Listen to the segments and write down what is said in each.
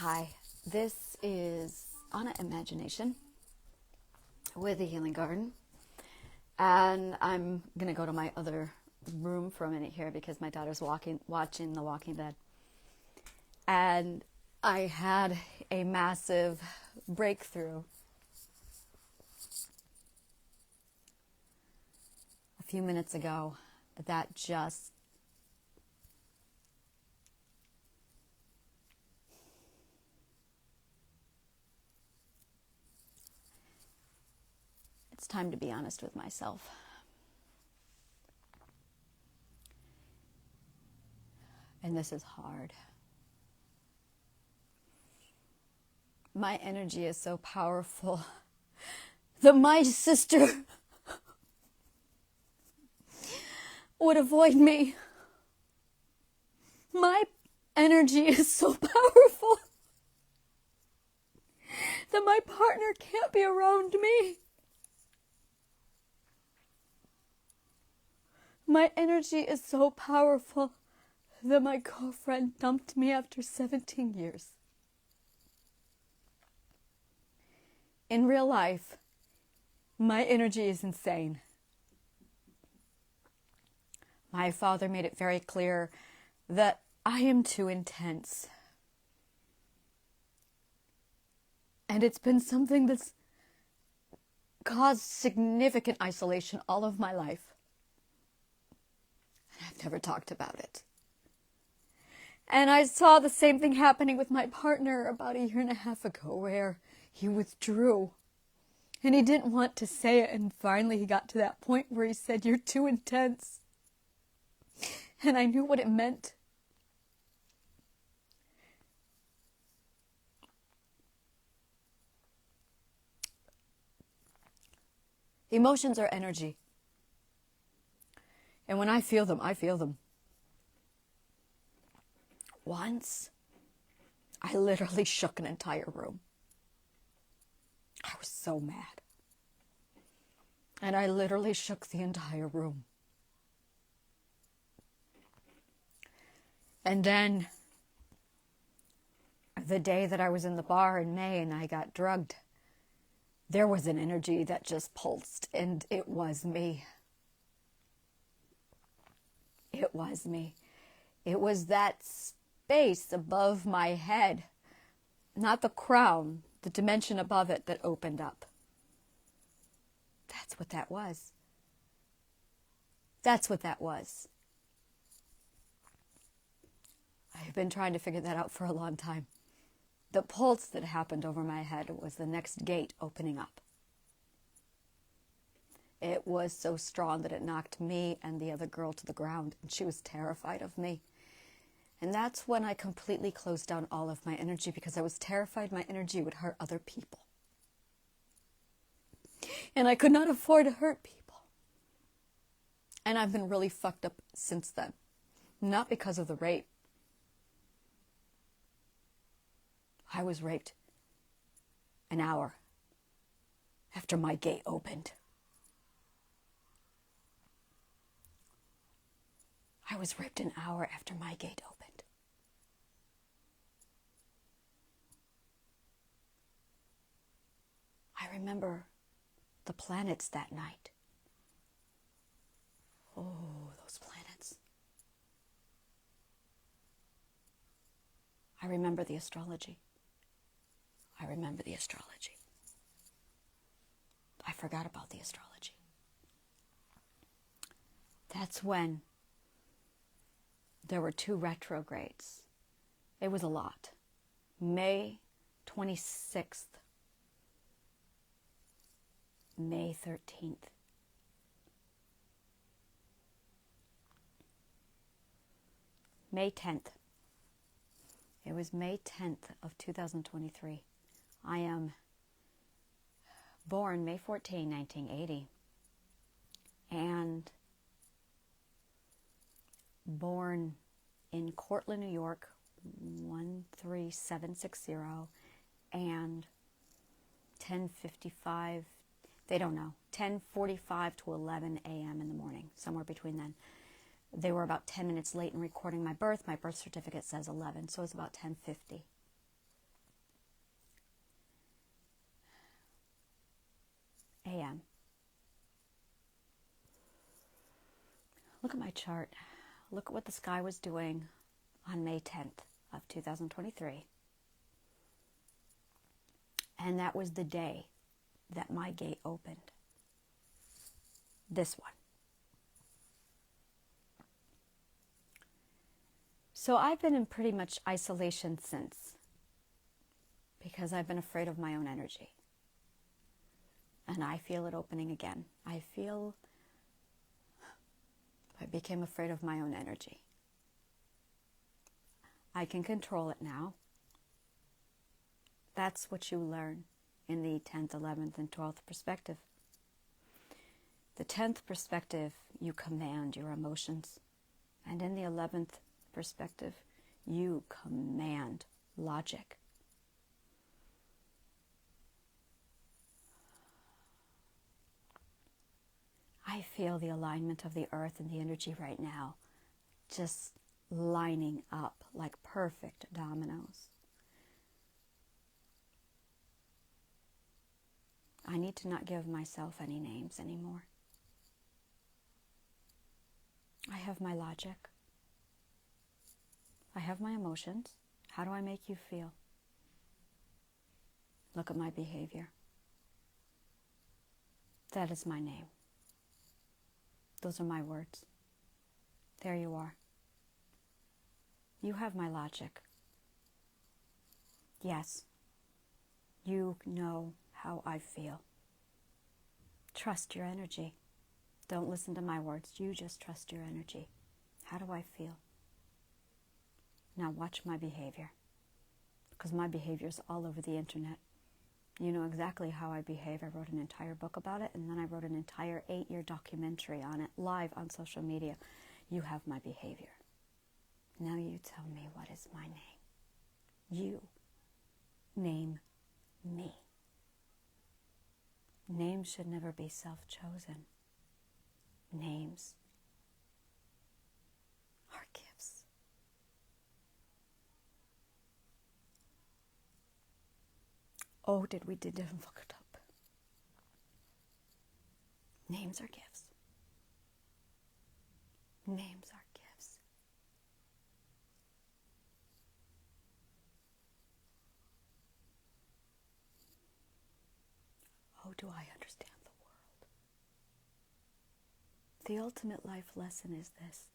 Hi, this is Anna Imagination with the Healing Garden, and I'm going to go to my other room for a minute here because my daughter's watching The Walking Dead, and I had a massive breakthrough a few minutes ago that just it's time to be honest with myself. And this is hard. My energy is so powerful that my sister would avoid me. My energy is so powerful that my partner can't be around me. My energy is so powerful that my girlfriend dumped me after 17 years. In real life, my energy is insane. My father made it very clear that I am too intense. And it's been something that's caused significant isolation all of my life. And I've never talked about it. And I saw the same thing happening with my partner about 1.5 years ago, where he withdrew. And he didn't want to say it, and finally he got to that point where he said, "You're too intense." And I knew what it meant. Emotions are energy. And when I feel them, I feel them. Once, I literally shook an entire room. I was so mad. And I literally shook the entire room. And then, the day that I was in the bar in May and I got drugged, there was an energy that just pulsed, and it was me. It was me. It was that space above my head, not the crown, the dimension above it that opened up. That's what that was. That's what that was. I've been trying to figure that out for a long time. The pulse that happened over my head was the next gate opening up. It was so strong that it knocked me and the other girl to the ground, and she was terrified of me. And that's when I completely closed down all of my energy, because I was terrified my energy would hurt other people. And I could not afford to hurt people. And I've been really fucked up since then. Not because of the rape. I was raped 1 hour after my gate opened. I was raped 1 hour after my gate opened. I remember the planets that night. Oh, those planets. I remember the astrology. I remember the astrology. I forgot about the astrology. That's when there were 2 retrogrades. It was a lot. May 26th, May 13th. May 10th. It was May 10th of 2023. I am born May 14, 1980. And born in Cortland, New York, 13760, and 10:55, they don't know, 10:45 to 11 a.m. in the morning, somewhere between then. They were about 10 minutes late in recording my birth. My birth certificate says 11, so it was about 10:50. a.m. Look at my chart. Look at what the sky was doing on May 10th of 2023. And that was the day that my gate opened. This one. So I've been in pretty much isolation since, because I've been afraid of my own energy. And I feel it opening again. I became afraid of my own energy. I can control it now. That's what you learn in the 10th, 11th, and 12th perspective. The 10th perspective, you command your emotions. And in the 11th perspective, you command logic. I feel the alignment of the earth and the energy right now just lining up like perfect dominoes. I need to not give myself any names anymore. I have my logic. I have my emotions. How do I make you feel? Look at my behavior. That is my name. Those are my words. There you are. You have my logic. Yes, you know how I feel. Trust your energy. Don't listen to my words. You just trust your energy. How do I feel? Now watch my behavior, because my behavior is all over the internet. You know exactly how I behave. I wrote an entire book about it, and then I wrote an entire 8-year documentary on it, live on social media. You have my behavior. Now you tell me, what is my name? You name me. Names should never be self-chosen. Names are gifts. Oh, didn't look it up. Names are gifts. Names are gifts. Oh, do I understand the world? The ultimate life lesson is this.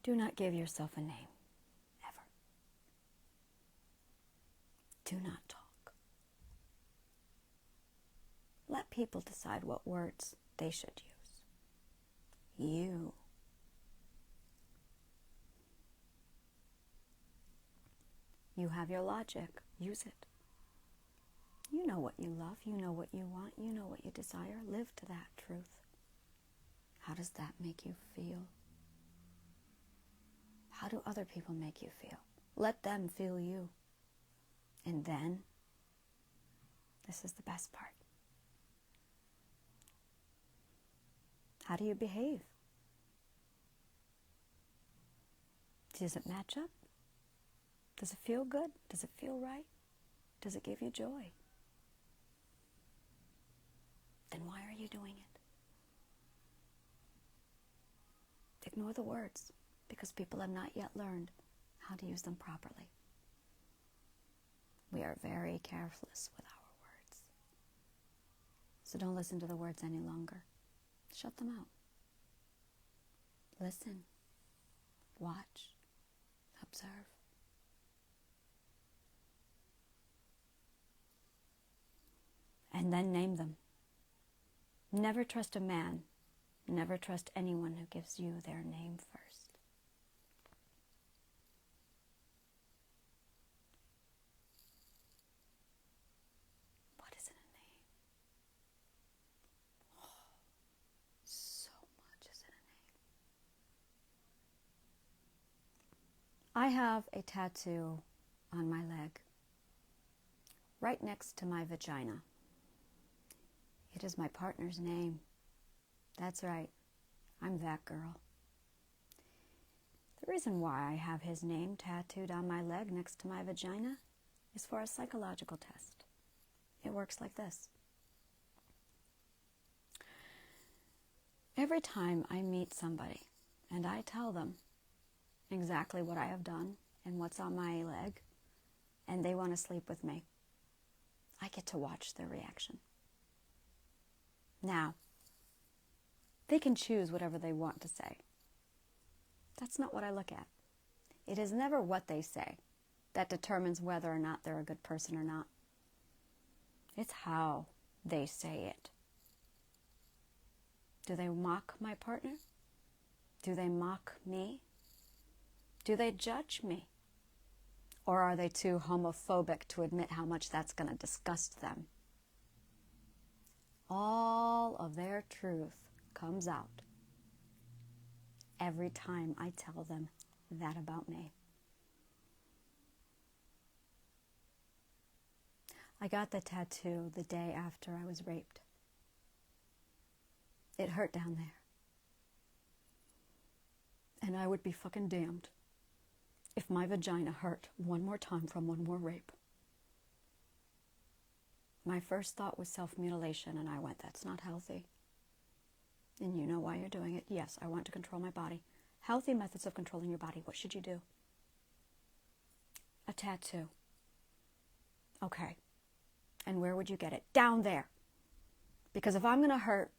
Do not give yourself a name, ever. Do not talk. Let people decide what words they should use. You have your logic. Use it. You know what you love. You know what you want. You know what you desire. Live to that truth. How does that make you feel? How do other people make you feel? Let them feel you. And then, this is the best part. How do you behave? Does it match up? Does it feel good? Does it feel right? Does it give you joy? Then why are you doing it? Ignore the words, because people have not yet learned how to use them properly. We are very careless with our words. So don't listen to the words any longer. Shut them out. Listen, watch, observe. And then name them. Never trust a man. Never trust anyone who gives you their name first. What is in a name? Oh, so much is in a name. I have a tattoo on my leg, right next to my vagina. It is my partner's name. That's right. I'm that girl. The reason why I have his name tattooed on my leg next to my vagina is for a psychological test. It works like this. Every time I meet somebody and I tell them exactly what I have done and what's on my leg, and they want to sleep with me, I get to watch their reaction. Now, they can choose whatever they want to say. That's not what I look at. It is never what they say that determines whether or not they're a good person or not. It's how they say it. Do they mock my partner? Do they mock me? Do they judge me? Or are they too homophobic to admit how much that's going to disgust them? All of their truth comes out every time I tell them that about me. I got the tattoo the day after I was raped. It hurt down there. And I would be fucking damned if my vagina hurt one more time from one more rape. My first thought was self-mutilation, and I went, that's not healthy. And you know why you're doing it. Yes, I want to control my body. Healthy methods of controlling your body. What should you do? A tattoo. Okay. And where would you get it? Down there. Because if I'm going to hurt,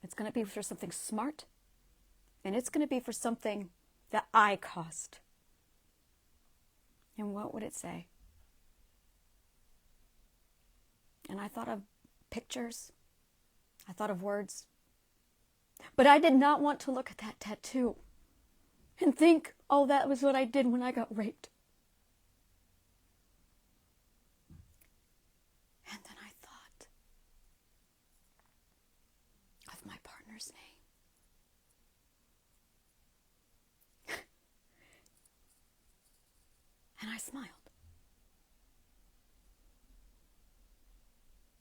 it's going to be for something smart, and it's going to be for something that I caused. And what would it say? And I thought of pictures. I thought of words. But I did not want to look at that tattoo and think, oh, that was what I did when I got raped. And then I thought of my partner's name. And I smiled.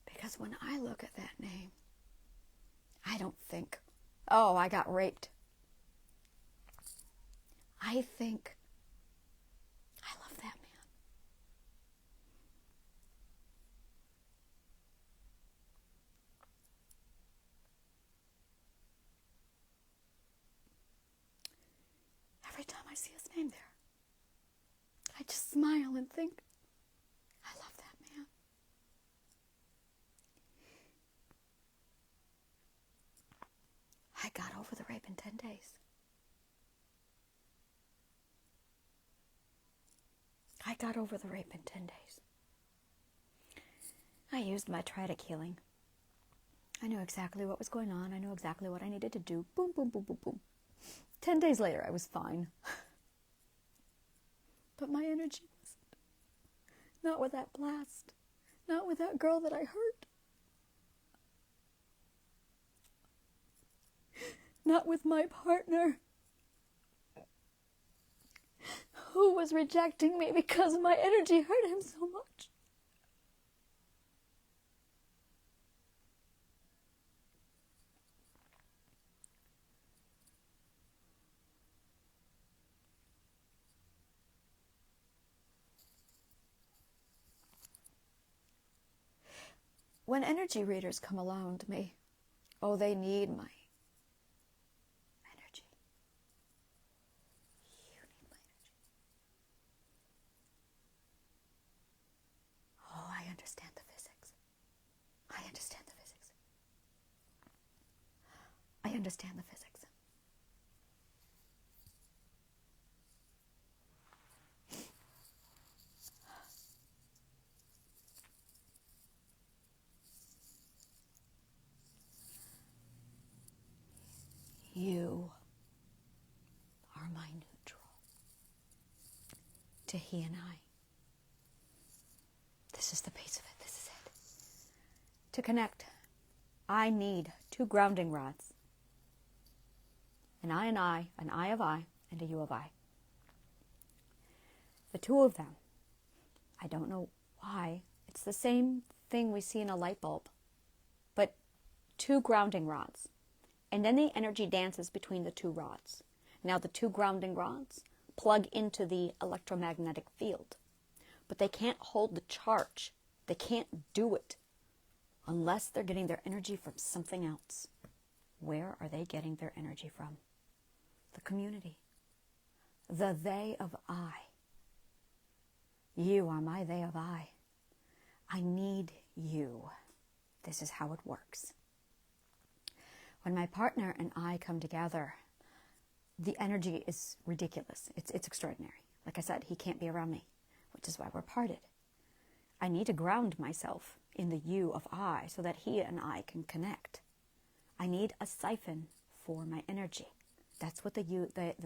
Because when I look at that name, I don't think, oh, I got raped. I think, I love that man. Every time I see his name there, I just smile and think, I love that man. I got over the rape in 10 days. I got over the rape in 10 days. I used my Triadic healing. I knew exactly what was going on. I knew exactly what I needed to do. Boom, boom, boom, boom, boom. 10 days later, I was fine. But my energy wasn't. Not with that blast. Not with that girl that I hurt. Not with my partner, who was rejecting me because my energy hurt him so much. When energy readers come along to me, oh, they need my energy. You need my energy. Oh, I understand the physics. I understand the physics. I understand the physics. You are my neutral to he and I. This is the base of it. This is it. To connect, I need 2 grounding rods. An I and I, an I of I, and a you of I. The 2 of them, I don't know why, it's the same thing we see in a light bulb, but 2 grounding rods. And then the energy dances between the 2 rods. Now the 2 grounding rods plug into the electromagnetic field, but they can't hold the charge They can't do it unless they're getting their energy from something else. Where are they getting their energy from? The community. The they of I. You are my they of I. I need you. This is how it works. When my partner and I come together, the energy is ridiculous. It's extraordinary. Like I said, he can't be around me, which is why we're parted. I need to ground myself in the you of I so that he and I can connect. I need a siphon for my energy. That's what the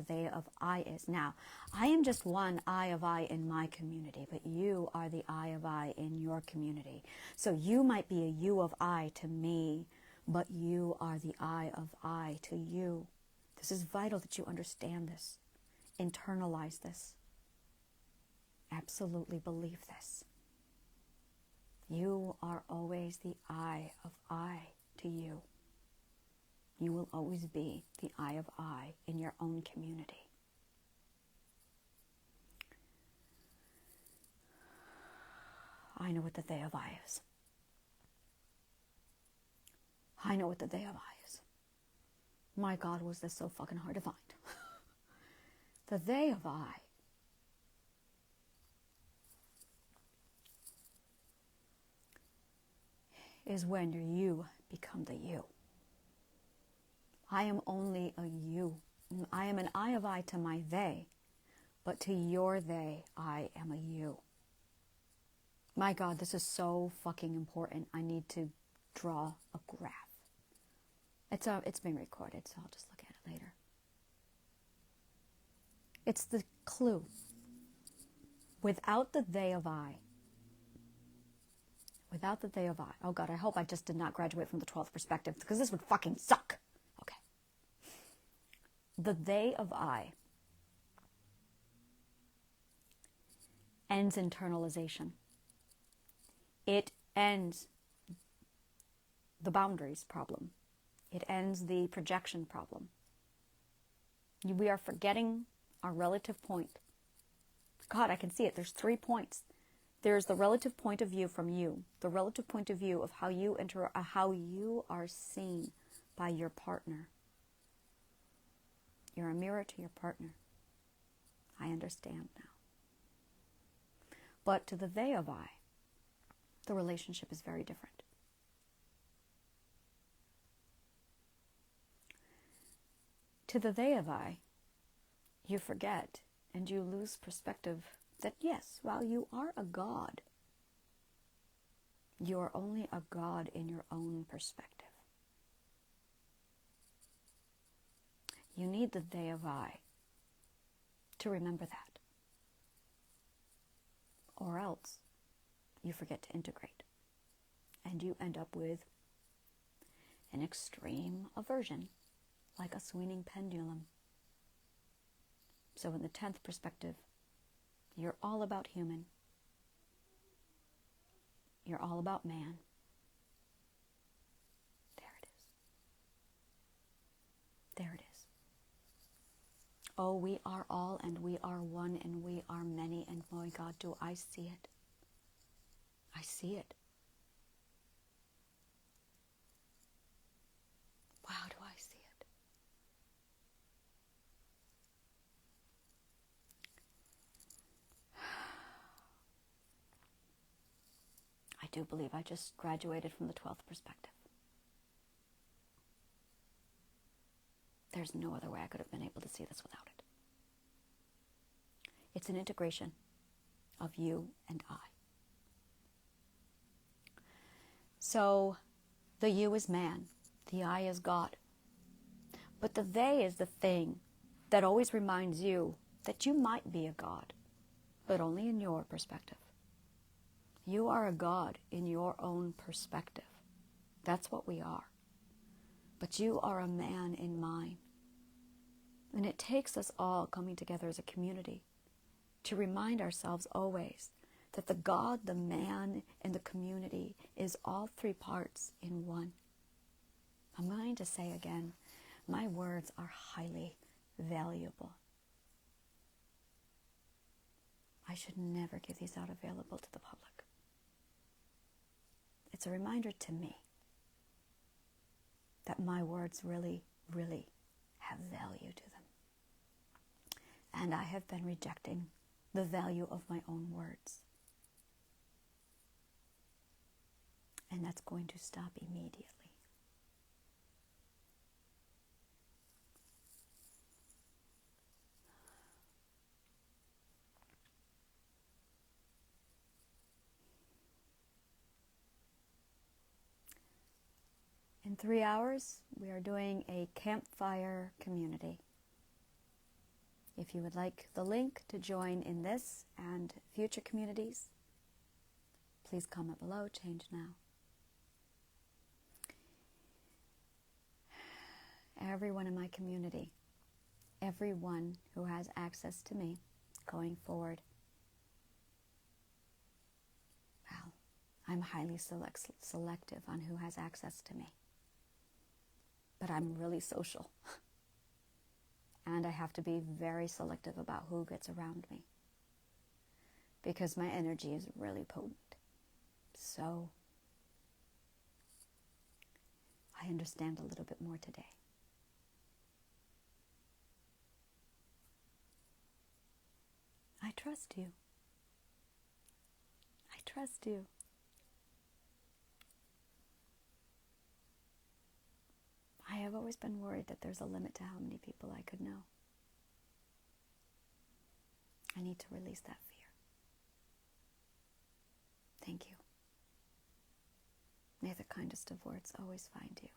they of I is. Now, I am just one I of I in my community, but you are the I of I in your community. So you might be a you of I to me, but you are the I of I to you. This is vital that you understand this. Internalize this. Absolutely believe this. You are always the I of I to you. You will always be the I of I in your own community. I know what the they of I is. I know what the they of I is. My God, was this so fucking hard to find. The they of I is when you become the you. I am only a you. I am an I of I to my they, but to your they, I am a you. My God, this is so fucking important. I need to draw a graph. It's being recorded, so I'll just look at it later. It's the clue. Without the they of I, without the they of I, oh God, I hope I just did not graduate from the 12th perspective, because this would fucking suck. Okay. The they of I ends internalization. It ends the boundaries problem. It ends the projection problem. We are forgetting our relative point. God, I can see it. There's 3 points. There's the relative point of view from you, the relative point of view of how you how you are seen by your partner. You're a mirror to your partner. I understand now. But to the they of I, the relationship is very different. To the they of I, you forget and you lose perspective that yes, while you are a God, you are only a God in your own perspective. You need the they of I to remember that. Or else you forget to integrate. And you end up with an extreme aversion, like a swinging pendulum. So in the 10th perspective, you're all about human. You're all about man. There it is. There it is. Oh, we are all and we are one and we are many, and my God, do I see it. I see it. Wow, do I see it. I do believe I just graduated from the 12th perspective. There's no other way I could have been able to see this without it. It's an integration of you and I. So the you is man, the I is God. But the they is the thing that always reminds you that you might be a God, but only in your perspective. You are a God in your own perspective. That's what we are. But you are a man in mine. And it takes us all coming together as a community to remind ourselves always that the God, the man, and the community is all 3 parts in one. I'm going to say again, my words are highly valuable. I should never give these out available to the public. It's a reminder to me that my words really, really have value to them. And I have been rejecting the value of my own words. And that's going to stop immediately. In 3 hours, we are doing a campfire community. If you would like the link to join in this and future communities, please comment below. Change now. Everyone in my community, everyone who has access to me going forward, well, I'm highly selective on who has access to me. But I'm really social. And I have to be very selective about who gets around me, because my energy is really potent. So I understand a little bit more today. I trust you. I trust you. I have always been worried that there's a limit to how many people I could know. I need to release that fear. Thank you. May the kindest of words always find you.